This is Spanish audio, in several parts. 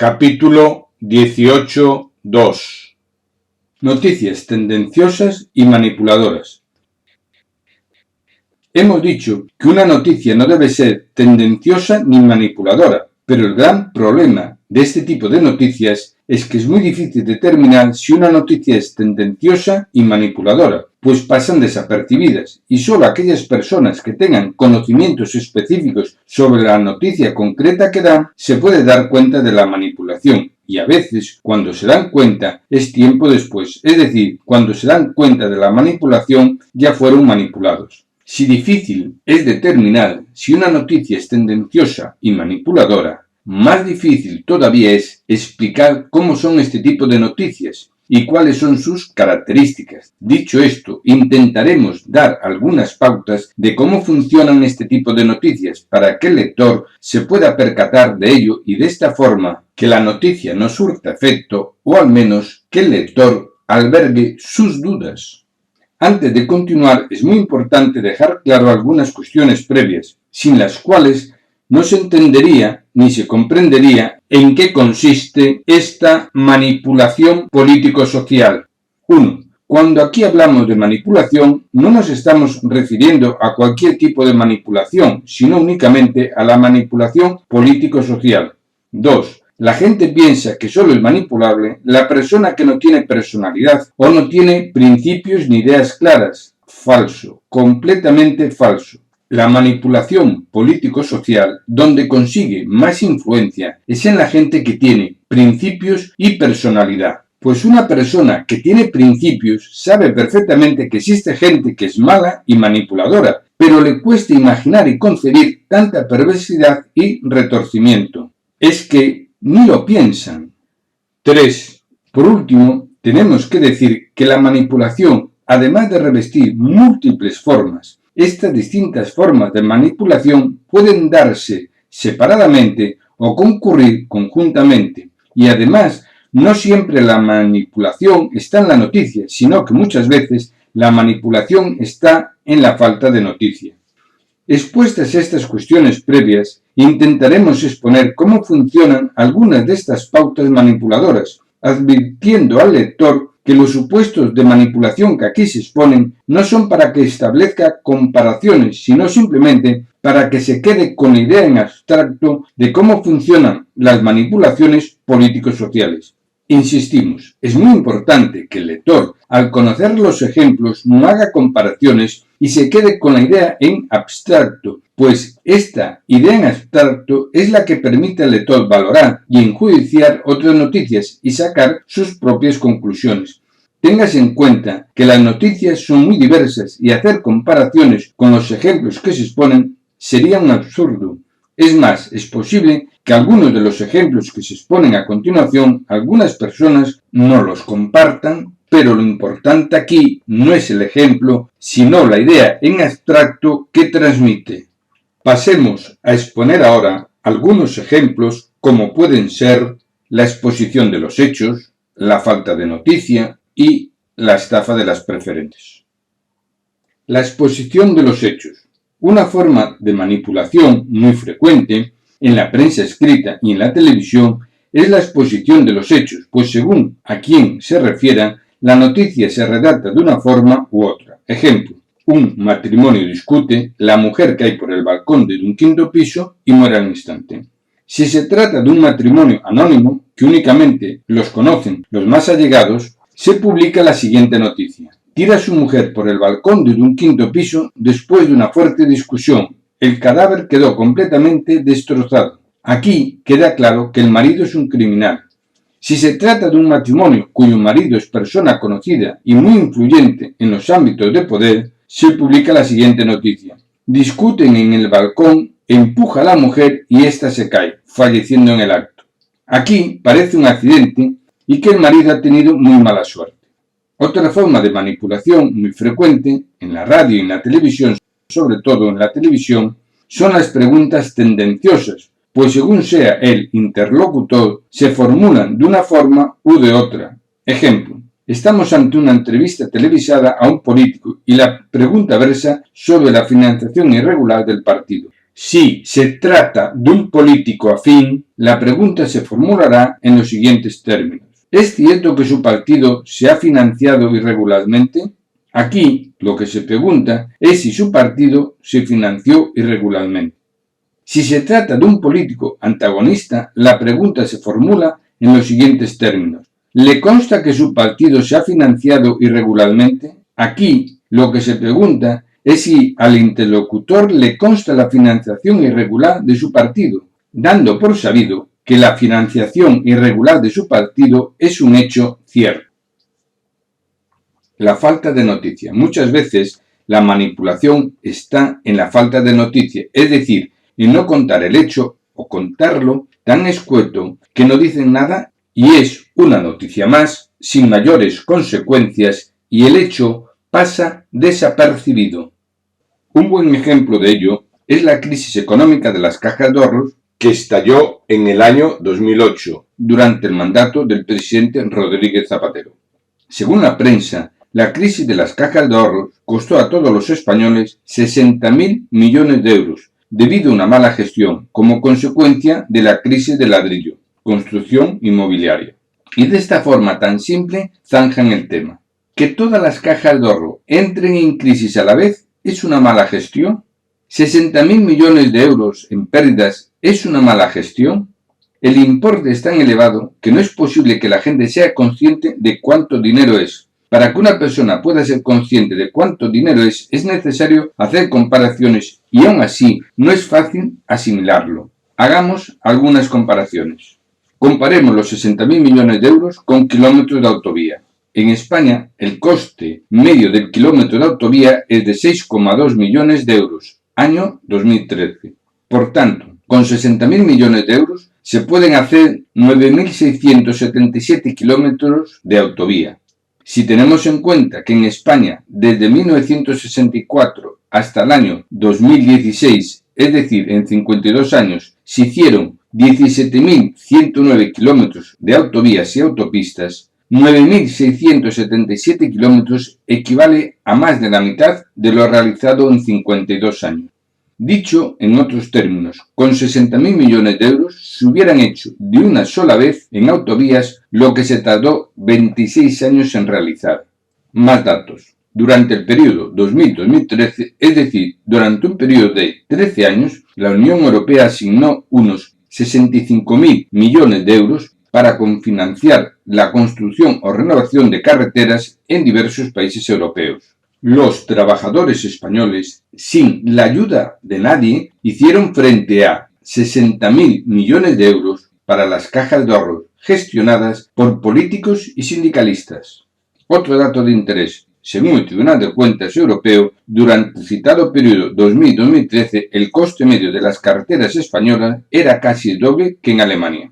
Capítulo 18.2. Noticias tendenciosas y manipuladoras. Hemos dicho que una noticia no debe ser tendenciosa ni manipuladora, pero el gran problema de este tipo de noticias es que es muy difícil determinar si una noticia es tendenciosa y manipuladora, pues pasan desapercibidas y solo aquellas personas que tengan conocimientos específicos sobre la noticia concreta que dan se puede dar cuenta de la manipulación. Y a veces, cuando se dan cuenta, es tiempo después, es decir, cuando se dan cuenta de la manipulación, ya fueron manipulados. Si difícil es determinar si una noticia es tendenciosa y manipuladora, más difícil todavía es explicar cómo son este tipo de noticias y cuáles son sus características. Dicho esto, intentaremos dar algunas pautas de cómo funcionan este tipo de noticias para que el lector se pueda percatar de ello y de esta forma que la noticia no surta efecto o al menos que el lector albergue sus dudas. Antes de continuar, es muy importante dejar claro algunas cuestiones previas, sin las cuales no se entendería ni se comprendería en qué consiste esta manipulación político-social. 1. Cuando aquí hablamos de manipulación, no nos estamos refiriendo a cualquier tipo de manipulación, sino únicamente a la manipulación político-social. 2. La gente piensa que solo es manipulable la persona que no tiene personalidad o no tiene principios ni ideas claras. Falso, completamente falso. La manipulación político-social, donde consigue más influencia, es en la gente que tiene principios y personalidad. Pues una persona que tiene principios sabe perfectamente que existe gente que es mala y manipuladora, pero le cuesta imaginar y concebir tanta perversidad y retorcimiento. Es que ni lo piensan. 3. Por último, tenemos que decir que la manipulación, además de revestir múltiples formas, estas distintas formas de manipulación pueden darse separadamente o concurrir conjuntamente. Y además, no siempre la manipulación está en la noticia, sino que muchas veces la manipulación está en la falta de noticia. Expuestas estas cuestiones previas, intentaremos exponer cómo funcionan algunas de estas pautas manipuladoras, advirtiendo al lector que los supuestos de manipulación que aquí se exponen no son para que establezca comparaciones, sino simplemente para que se quede con la idea en abstracto de cómo funcionan las manipulaciones político-sociales. Insistimos, es muy importante que el lector, al conocer los ejemplos, no haga comparaciones y se quede con la idea en abstracto, pues esta idea en abstracto es la que permite al lector valorar y enjuiciar otras noticias y sacar sus propias conclusiones. Téngase en cuenta que las noticias son muy diversas y hacer comparaciones con los ejemplos que se exponen sería un absurdo. Es más, es posible que algunos de los ejemplos que se exponen a continuación algunas personas no los compartan, pero lo importante aquí no es el ejemplo, sino la idea en abstracto que transmite. Pasemos a exponer ahora algunos ejemplos como pueden ser la exposición de los hechos, la falta de noticia y la estafa de las preferentes. La exposición de los hechos. Una forma de manipulación muy frecuente en la prensa escrita y en la televisión es la exposición de los hechos, pues según a quién se refiera, la noticia se redacta de una forma u otra. Ejemplo, un matrimonio discute, la mujer cae por el balcón de un quinto piso y muere al instante. Si se trata de un matrimonio anónimo, que únicamente los conocen los más allegados, se publica la siguiente noticia. Tira a su mujer por el balcón de un quinto piso después de una fuerte discusión. El cadáver quedó completamente destrozado. Aquí queda claro que el marido es un criminal. Si se trata de un matrimonio cuyo marido es persona conocida y muy influyente en los ámbitos de poder, se publica la siguiente noticia. Discuten en el balcón, empuja a la mujer y ésta se cae, falleciendo en el acto. Aquí parece un accidente y que el marido ha tenido muy mala suerte. Otra forma de manipulación muy frecuente en la radio y en la televisión, sobre todo en la televisión, son las preguntas tendenciosas, pues según sea el interlocutor, se formulan de una forma u de otra. Ejemplo, estamos ante una entrevista televisada a un político y la pregunta versa sobre la financiación irregular del partido. Si se trata de un político afín, la pregunta se formulará en los siguientes términos. ¿Es cierto que su partido se ha financiado irregularmente? Aquí lo que se pregunta es si su partido se financió irregularmente. Si se trata de un político antagonista, la pregunta se formula en los siguientes términos. ¿Le consta que su partido se ha financiado irregularmente? Aquí lo que se pregunta es si al interlocutor le consta la financiación irregular de su partido, dando por sabido que la financiación irregular de su partido es un hecho cierto. La falta de noticia. Muchas veces la manipulación está en la falta de noticia, es decir, en no contar el hecho o contarlo tan escueto que no dicen nada y es una noticia más sin mayores consecuencias y el hecho pasa desapercibido. Un buen ejemplo de ello es la crisis económica de las cajas de ahorros que estalló en el año 2008 durante el mandato del presidente Rodríguez Zapatero. Según la prensa, la crisis de las cajas de ahorros costó a todos los españoles 60.000 millones de euros debido a una mala gestión como consecuencia de la crisis del ladrillo, construcción inmobiliaria. Y de esta forma tan simple zanjan el tema. ¿Que todas las cajas de ahorro entren en crisis a la vez es una mala gestión? ¿60.000 millones de euros en pérdidas es una mala gestión? El importe es tan elevado que no es posible que la gente sea consciente de cuánto dinero es. Para que una persona pueda ser consciente de cuánto dinero es necesario hacer comparaciones y aún así no es fácil asimilarlo. Hagamos algunas comparaciones. Comparemos los 60.000 millones de euros con kilómetros de autovía. En España, el coste medio del kilómetro de autovía es de 6,2 millones de euros, año 2013. Por tanto, con 60.000 millones de euros se pueden hacer 9.677 kilómetros de autovía. Si tenemos en cuenta que en España, desde 1964 hasta el año 2016, es decir, en 52 años, se hicieron 17.109 kilómetros de autovías y autopistas, 9.677 kilómetros equivale a más de la mitad de lo realizado en 52 años. Dicho en otros términos, con 60.000 millones de euros se hubieran hecho de una sola vez en autovías lo que se tardó 26 años en realizar. Más datos. Durante el periodo 2000-2013, es decir, durante un periodo de 13 años, la Unión Europea asignó unos 65.000 millones de euros para confinanciar la construcción o renovación de carreteras en diversos países europeos. Los trabajadores españoles, sin la ayuda de nadie, hicieron frente a 60.000 millones de euros para las cajas de ahorros gestionadas por políticos y sindicalistas. Otro dato de interés. Según el Tribunal de Cuentas Europeo, durante el citado periodo 2000-2013, el coste medio de las carreteras españolas era casi el doble que en Alemania.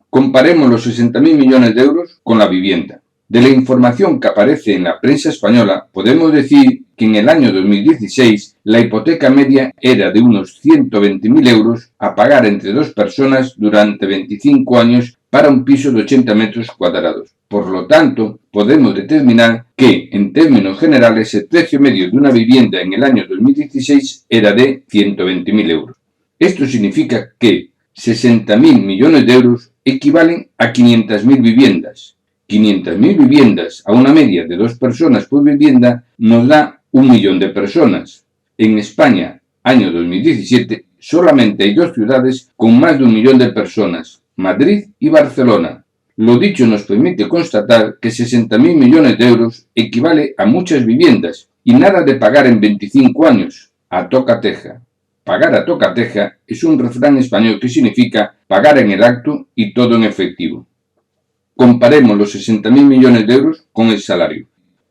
Comparemos los 60.000 millones de euros con la vivienda. De la información que aparece en la prensa española, podemos decir que en el año 2016 la hipoteca media era de unos 120.000 euros a pagar entre dos personas durante 25 años para un piso de 80 metros cuadrados. Por lo tanto, podemos determinar que, en términos generales, el precio medio de una vivienda en el año 2016 era de 120.000 euros. Esto significa que 60.000 millones de euros equivalen a 500.000 viviendas. 500.000 viviendas a una media de 2 personas por vivienda nos da 1 millón de personas. En España, año 2017, solamente hay 2 ciudades con más de 1 millón de personas, Madrid y Barcelona. Lo dicho nos permite constatar que 60.000 millones de euros equivale a muchas viviendas y nada de pagar en 25 años, a tocateja. Pagar a tocateja es un refrán español que significa pagar en el acto y todo en efectivo. Comparemos los 60.000 millones de euros con el salario.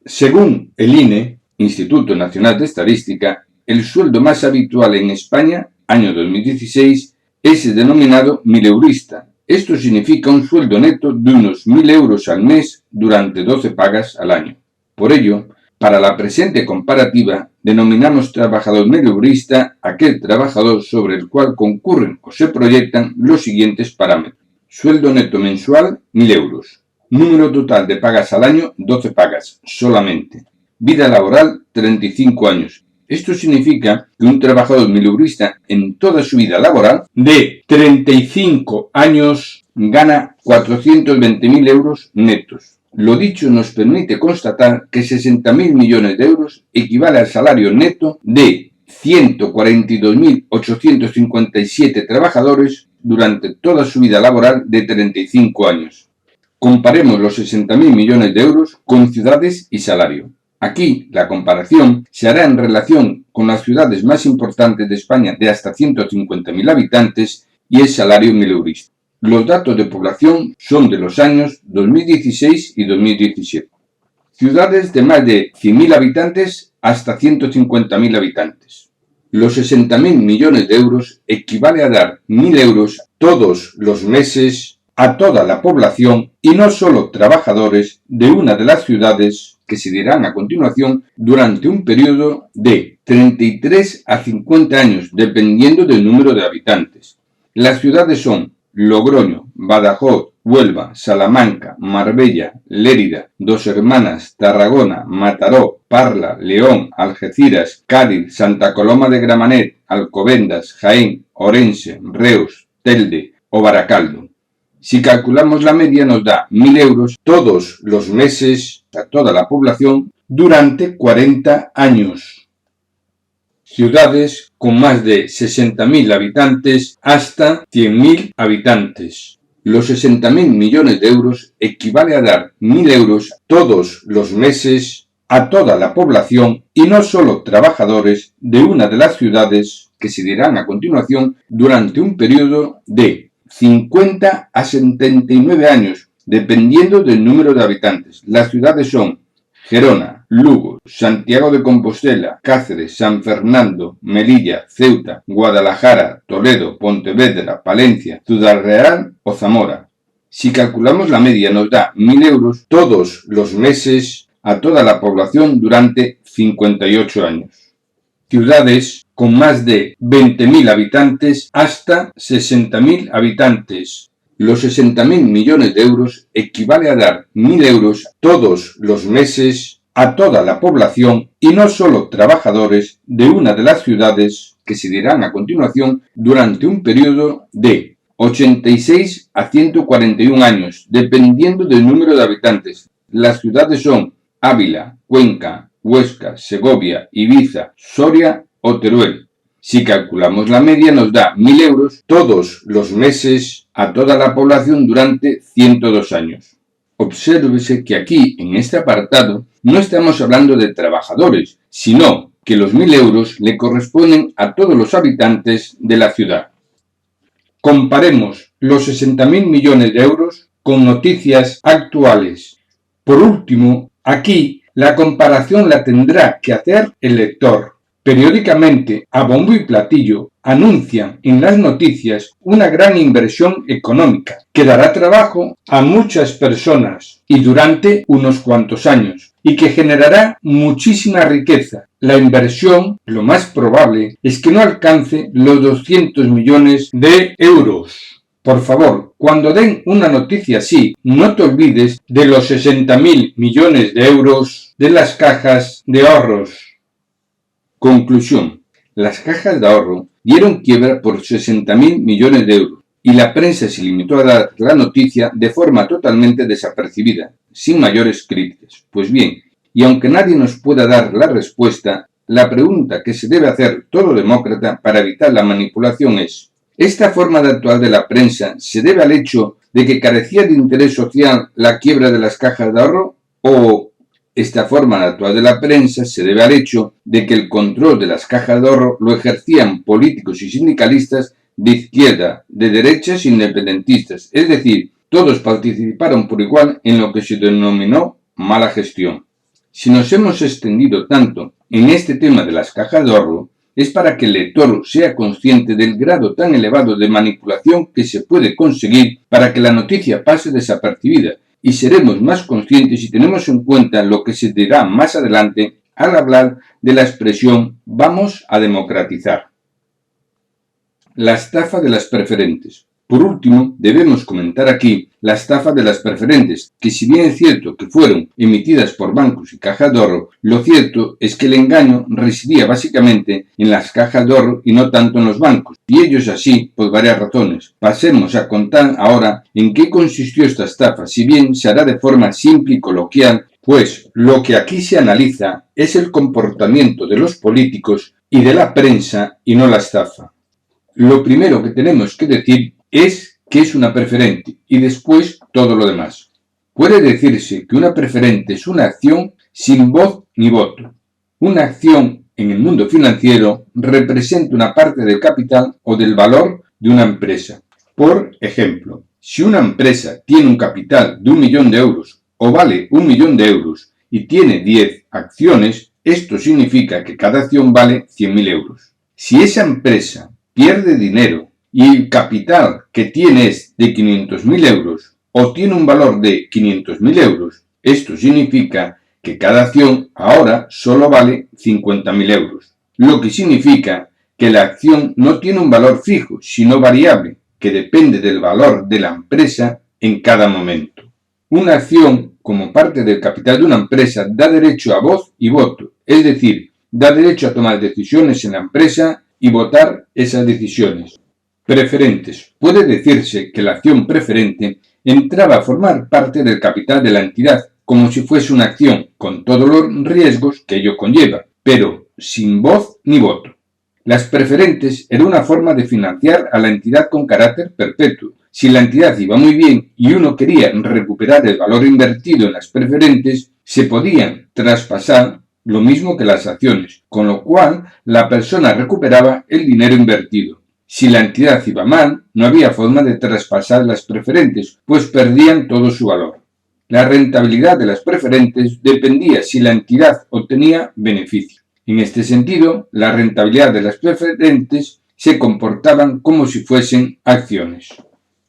Según el INE, Instituto Nacional de Estadística, el sueldo más habitual en España, año 2016, es el denominado mileurista. Esto significa un sueldo neto de unos 1.000 euros al mes durante 12 pagas al año. Por ello, para la presente comparativa, denominamos trabajador mileurista aquel trabajador sobre el cual concurren o se proyectan los siguientes parámetros. Sueldo neto mensual, 1.000 euros. Número total de pagas al año, 12 pagas, solamente. Vida laboral, 35 años. Esto significa que un trabajador mileurista en toda su vida laboral de 35 años gana 420.000 euros netos. Lo dicho nos permite constatar que 60.000 millones de euros equivale al salario neto de 142.857 trabajadores durante toda su vida laboral de 35 años. Comparemos los 60.000 millones de euros con ciudades y salario. Aquí la comparación se hará en relación con las ciudades más importantes de España de hasta 150.000 habitantes y el salario mileurista. Los datos de población son de los años 2016 y 2017. Ciudades de más de 100.000 habitantes hasta 150.000 habitantes. Los 60.000 millones de euros equivale a dar 1.000 euros todos los meses a toda la población y no solo trabajadores de una de las ciudades que se dirán a continuación durante un periodo de 33 a 50 años, dependiendo del número de habitantes. Las ciudades son Logroño, Badajoz, Huelva, Salamanca, Marbella, Lérida, Dos Hermanas, Tarragona, Mataró, Parla, León, Algeciras, Cádiz, Santa Coloma de Gramenet, Alcobendas, Jaén, Orense, Reus, Telde o Baracaldo. Si calculamos la media nos da 1.000 euros todos los meses a toda la población durante 40 años. Ciudades con más de 60.000 habitantes hasta 100.000 habitantes. Los 60.000 millones de euros equivale a dar 1.000 euros todos los meses a toda la población y no solo trabajadores de una de las ciudades que se dirán a continuación durante un periodo de 50 a 79 años, dependiendo del número de habitantes. Las ciudades son Gerona, Lugo, Santiago de Compostela, Cáceres, San Fernando, Melilla, Ceuta, Guadalajara, Toledo, Pontevedra, Palencia, Ciudad Real o Zamora. Si calculamos la media nos da 1.000 euros todos los meses a toda la población durante 58 años. Ciudades con más de 20.000 habitantes hasta 60.000 habitantes. Los 60.000 millones de euros equivale a dar 1.000 euros todos los meses a toda la población y no solo trabajadores de una de las ciudades que se dirán a continuación durante un periodo de 86 a 141 años, dependiendo del número de habitantes. Las ciudades son Ávila, Cuenca, Huesca, Segovia, Ibiza, Soria o Teruel. Si calculamos la media nos da 1.000 euros todos los meses a toda la población durante 102 años. Obsérvese que aquí, en este apartado, no estamos hablando de trabajadores, sino que los 1.000 euros le corresponden a todos los habitantes de la ciudad. Comparemos los 60.000 millones de euros con noticias actuales. Por último, aquí la comparación la tendrá que hacer el lector. Periódicamente, a bombo y platillo, anuncian en las noticias una gran inversión económica que dará trabajo a muchas personas y durante unos cuantos años y que generará muchísima riqueza. La inversión, lo más probable, es que no alcance los 200 millones de euros. Por favor, cuando den una noticia así, no te olvides de los 60.000 millones de euros de las cajas de ahorros. Conclusión. Las cajas de ahorro dieron quiebra por 60.000 millones de euros y la prensa se limitó a dar la noticia de forma totalmente desapercibida, sin mayores críticas. Pues bien, y aunque nadie nos pueda dar la respuesta, la pregunta que se debe hacer todo demócrata para evitar la manipulación es: ¿esta forma de actuar de la prensa se debe al hecho de que carecía de interés social la quiebra de las cajas de ahorro? ¿O esta forma de actuar de la prensa se debe al hecho de que el control de las cajas de ahorro lo ejercían políticos y sindicalistas de izquierda, de derechas e independentistas? Es decir, todos participaron por igual en lo que se denominó mala gestión. Si nos hemos extendido tanto en este tema de las cajas de ahorro, es para que el lector sea consciente del grado tan elevado de manipulación que se puede conseguir para que la noticia pase desapercibida, y seremos más conscientes si tenemos en cuenta lo que se dirá más adelante al hablar de la expresión "vamos a democratizar". La estafa de las preferentes. Por último, debemos comentar aquí la estafa de las preferentes, que si bien es cierto que fueron emitidas por bancos y cajas de ahorro, lo cierto es que el engaño residía básicamente en las cajas de ahorro y no tanto en los bancos, y ello es así por varias razones. Pasemos a contar ahora en qué consistió esta estafa, si bien se hará de forma simple y coloquial, pues lo que aquí se analiza es el comportamiento de los políticos y de la prensa y no la estafa. Lo primero que tenemos que decir es que es una preferente y después todo lo demás. Puede decirse que una preferente es una acción sin voz ni voto. Una acción en el mundo financiero representa una parte del capital o del valor de una empresa. Por ejemplo, si una empresa tiene un capital de 1 millón de euros o vale 1 millón de euros y tiene 10 acciones, esto significa que cada acción vale 100.000 euros. Si esa empresa pierde dinero y el capital que tiene es de 500.000 euros o tiene un valor de 500.000 euros, esto significa que cada acción ahora solo vale 50.000 euros, lo que significa que la acción no tiene un valor fijo, sino variable, que depende del valor de la empresa en cada momento. Una acción, como parte del capital de una empresa, da derecho a voz y voto, es decir, da derecho a tomar decisiones en la empresa y votar esas decisiones. Preferentes. Puede decirse que la acción preferente entraba a formar parte del capital de la entidad, como si fuese una acción, con todos los riesgos que ello conlleva, pero sin voz ni voto. Las preferentes eran una forma de financiar a la entidad con carácter perpetuo. Si la entidad iba muy bien y uno quería recuperar el valor invertido en las preferentes, se podían traspasar lo mismo que las acciones, con lo cual la persona recuperaba el dinero invertido. Si la entidad iba mal, no había forma de traspasar las preferentes, pues perdían todo su valor. La rentabilidad de las preferentes dependía si la entidad obtenía beneficio. En este sentido, la rentabilidad de las preferentes se comportaban como si fuesen acciones.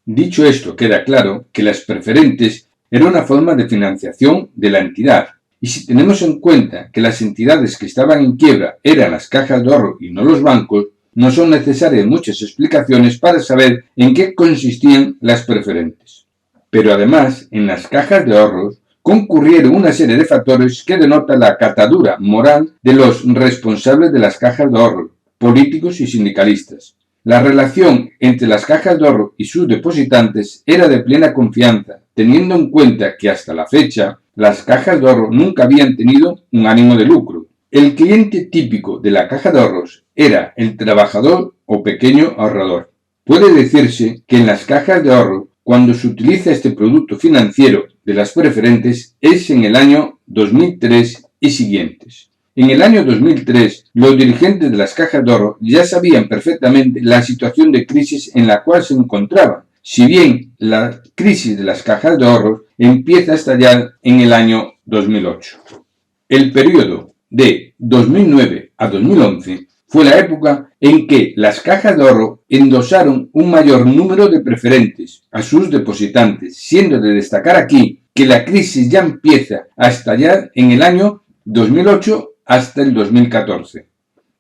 Dicho esto, queda claro que las preferentes eran una forma de financiación de la entidad. Y si tenemos en cuenta que las entidades que estaban en quiebra eran las cajas de ahorro y no los bancos, no son necesarias muchas explicaciones para saber en qué consistían las preferentes. Pero además, en las cajas de ahorros concurrieron una serie de factores que denotan la catadura moral de los responsables de las cajas de ahorro, políticos y sindicalistas. La relación entre las cajas de ahorro y sus depositantes era de plena confianza, teniendo en cuenta que hasta la fecha las cajas de ahorro nunca habían tenido un ánimo de lucro. El cliente típico de la caja de ahorros era el trabajador o pequeño ahorrador. Puede decirse que en las cajas de ahorro, cuando se utiliza este producto financiero de las preferentes, es en el año 2003 y siguientes. En el año 2003, los dirigentes de las cajas de ahorro ya sabían perfectamente la situación de crisis en la cual se encontraban, si bien la crisis de las cajas de ahorro empieza a estallar en el año 2008. El periodo de 2009 a 2011 fue la época en que las cajas de ahorro endosaron un mayor número de preferentes a sus depositantes, siendo de destacar aquí que la crisis ya empieza a estallar en el año 2008 hasta el 2014.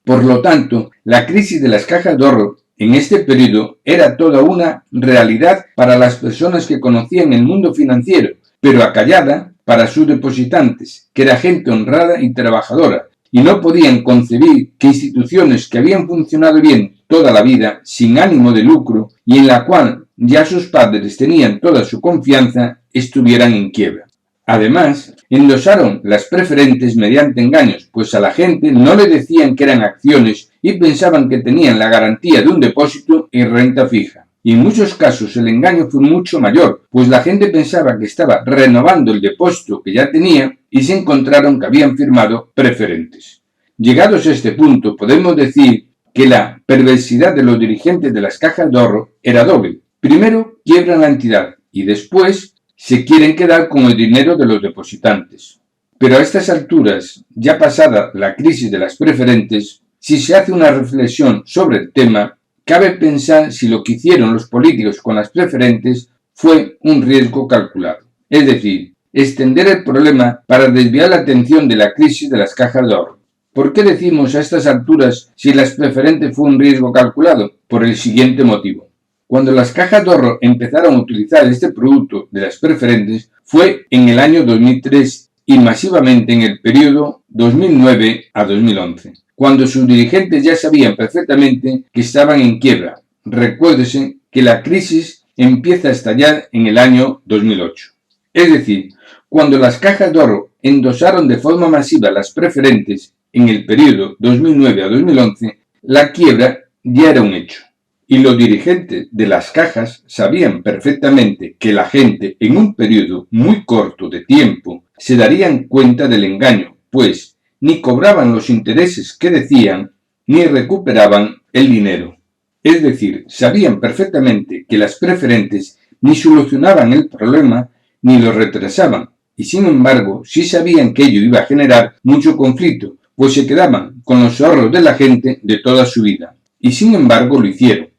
Por lo tanto, la crisis de las cajas de ahorro en este periodo era toda una realidad para las personas que conocían el mundo financiero, pero acallada para sus depositantes, que era gente honrada y trabajadora, y no podían concebir que instituciones que habían funcionado bien toda la vida, sin ánimo de lucro, y en la cual ya sus padres tenían toda su confianza, estuvieran en quiebra. Además, endosaron las preferentes mediante engaños, pues a la gente no le decían que eran acciones y pensaban que tenían la garantía de un depósito y renta fija. Y en muchos casos el engaño fue mucho mayor, pues la gente pensaba que estaba renovando el depósito que ya tenía y se encontraron que habían firmado preferentes. Llegados a este punto, podemos decir que la perversidad de los dirigentes de las cajas de ahorro era doble. Primero, quiebran la entidad y después se quieren quedar con el dinero de los depositantes. Pero a estas alturas, ya pasada la crisis de las preferentes, si se hace una reflexión sobre el tema, cabe pensar si lo que hicieron los políticos con las preferentes fue un riesgo calculado. Es decir, extender el problema para desviar la atención de la crisis de las cajas de ahorro. ¿Por qué decimos a estas alturas si las preferentes fue un riesgo calculado? Por el siguiente motivo. Cuando las cajas de ahorro empezaron a utilizar este producto de las preferentes fue en el año 2003 y masivamente en el periodo 2009 a 2011, cuando sus dirigentes ya sabían perfectamente que estaban en quiebra. Recuérdese que la crisis empieza a estallar en el año 2008. Es decir, cuando las cajas de ahorro endosaron de forma masiva las preferentes en el periodo 2009 a 2011, la quiebra ya era un hecho. Y los dirigentes de las cajas sabían perfectamente que la gente en un periodo muy corto de tiempo se darían cuenta del engaño, pues ni cobraban los intereses que decían, ni recuperaban el dinero. Es decir, sabían perfectamente que las preferentes ni solucionaban el problema ni lo retrasaban, y sin embargo sí sabían que ello iba a generar mucho conflicto, pues se quedaban con los ahorros de la gente de toda su vida, y sin embargo lo hicieron.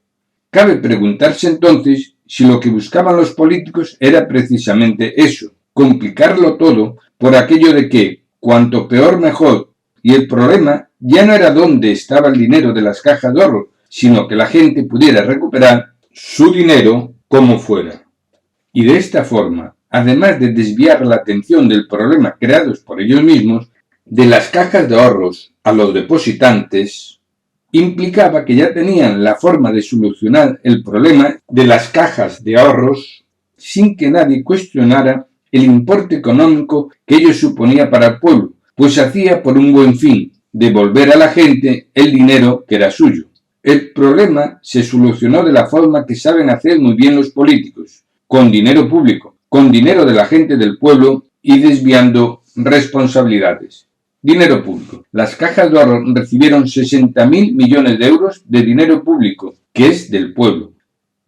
Cabe preguntarse entonces si lo que buscaban los políticos era precisamente eso, complicarlo todo por aquello de que cuanto peor mejor, y el problema ya no era dónde estaba el dinero de las cajas de ahorro, sino que la gente pudiera recuperar su dinero como fuera. Y de esta forma, además de desviar la atención del problema creados por ellos mismos, de las cajas de ahorros a los depositantes, implicaba que ya tenían la forma de solucionar el problema de las cajas de ahorros sin que nadie cuestionara el importe económico que ello suponía para el pueblo, pues se hacía por un buen fin, devolver a la gente el dinero que era suyo. El problema se solucionó de la forma que saben hacer muy bien los políticos, con dinero público, con dinero de la gente del pueblo y desviando responsabilidades. Dinero público. Las cajas de ahorro recibieron 60.000 millones de euros de dinero público, que es del pueblo.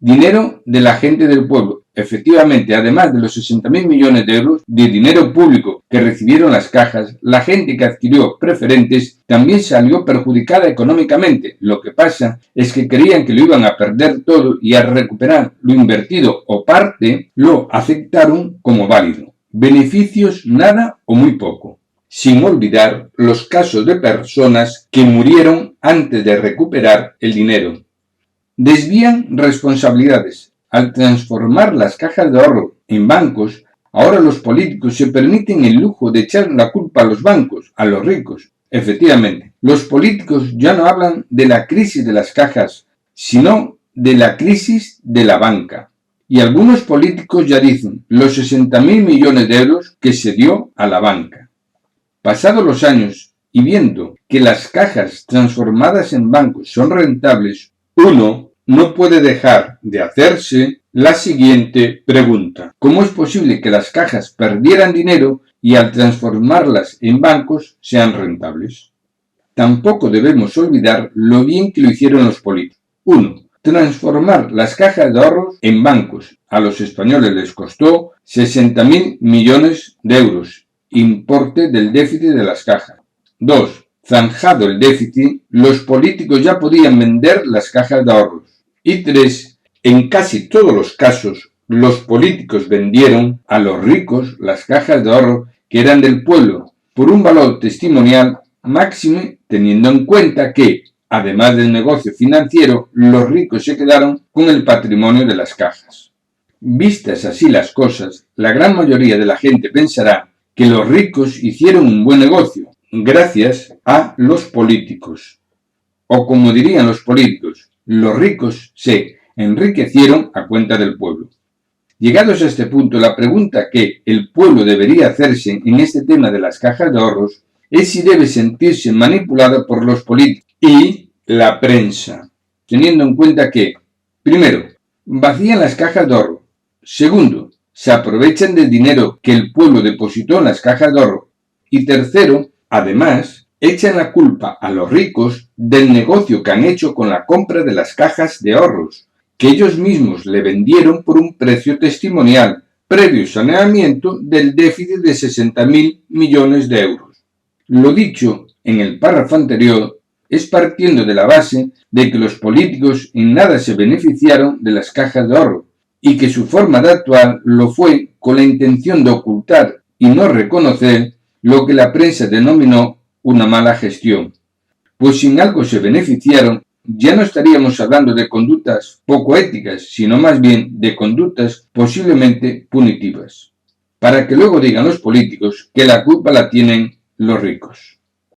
Dinero de la gente del pueblo. Efectivamente, además de los 60.000 millones de euros de dinero público que recibieron las cajas, la gente que adquirió preferentes también salió perjudicada económicamente. Lo que pasa es que creían que lo iban a perder todo y al recuperar lo invertido o parte, lo aceptaron como válido. Beneficios nada o muy poco. Sin olvidar los casos de personas que murieron antes de recuperar el dinero. Desvían responsabilidades. Al transformar las cajas de ahorro en bancos, ahora los políticos se permiten el lujo de echar la culpa a los bancos, a los ricos. Efectivamente, los políticos ya no hablan de la crisis de las cajas, sino de la crisis de la banca. Y algunos políticos ya dicen los 60.000 millones de euros que se dio a la banca. Pasados los años y viendo que las cajas transformadas en bancos son rentables, uno no puede dejar de hacerse la siguiente pregunta. ¿Cómo es posible que las cajas perdieran dinero y al transformarlas en bancos sean rentables? Tampoco debemos olvidar lo bien que lo hicieron los políticos. 1. Transformar las cajas de ahorros en bancos. A los españoles les costó 60.000 millones de euros, importe del déficit de las cajas. 2. Zanjado el déficit, los políticos ya podían vender las cajas de ahorros. Y 3. En casi todos los casos, los políticos vendieron a los ricos las cajas de ahorro que eran del pueblo por un valor testimonial máxime, teniendo en cuenta que, además del negocio financiero, los ricos se quedaron con el patrimonio de las cajas. Vistas así las cosas, la gran mayoría de la gente pensará que los ricos hicieron un buen negocio, gracias a los políticos. O como dirían los políticos, los ricos se enriquecieron a cuenta del pueblo. Llegados a este punto, la pregunta que el pueblo debería hacerse en este tema de las cajas de ahorros es si debe sentirse manipulada por los políticos y la prensa, teniendo en cuenta que, primero, vacían las cajas de ahorro. Segundo, se aprovechan del dinero que el pueblo depositó en las cajas de ahorro. Y tercero, además, echan la culpa a los ricos del negocio que han hecho con la compra de las cajas de ahorros, que ellos mismos le vendieron por un precio testimonial, previo saneamiento del déficit de 60.000 millones de euros. Lo dicho en el párrafo anterior es partiendo de la base de que los políticos en nada se beneficiaron de las cajas de ahorro y que su forma de actuar lo fue con la intención de ocultar y no reconocer lo que la prensa denominó una mala gestión. Pues si en algo se beneficiaron, ya no estaríamos hablando de conductas poco éticas, sino más bien de conductas posiblemente punitivas, para que luego digan los políticos que la culpa la tienen los ricos.